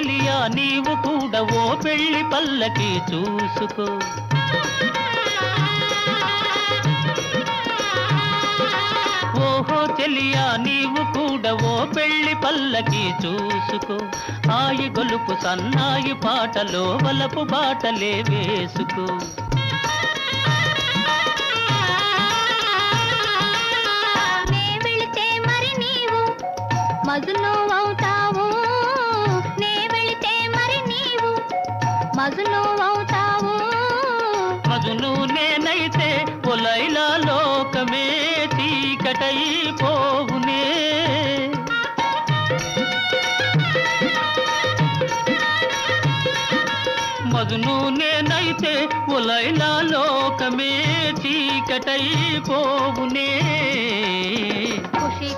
చెలియా నీవు కూడా ఓ పెళ్లి పల్లకి చూసుకో. ఓహో చెలియా నీవు కూడా ఓ పెళ్లి పల్లకి చూసుకో. హాయి గొలుపు సన్నాయి పాటలో వలపు బాటలే వేసుకో. మజును అవుతావు, నే వెళితే మరి నీవు మజును అవుతావు. మజును నేనైతే ఓ లైలా లోకమే చీకటైపోవునే. మజును నేనైతే ఓ లైలా లోకమే చీకటైపోవునే. ఖుషి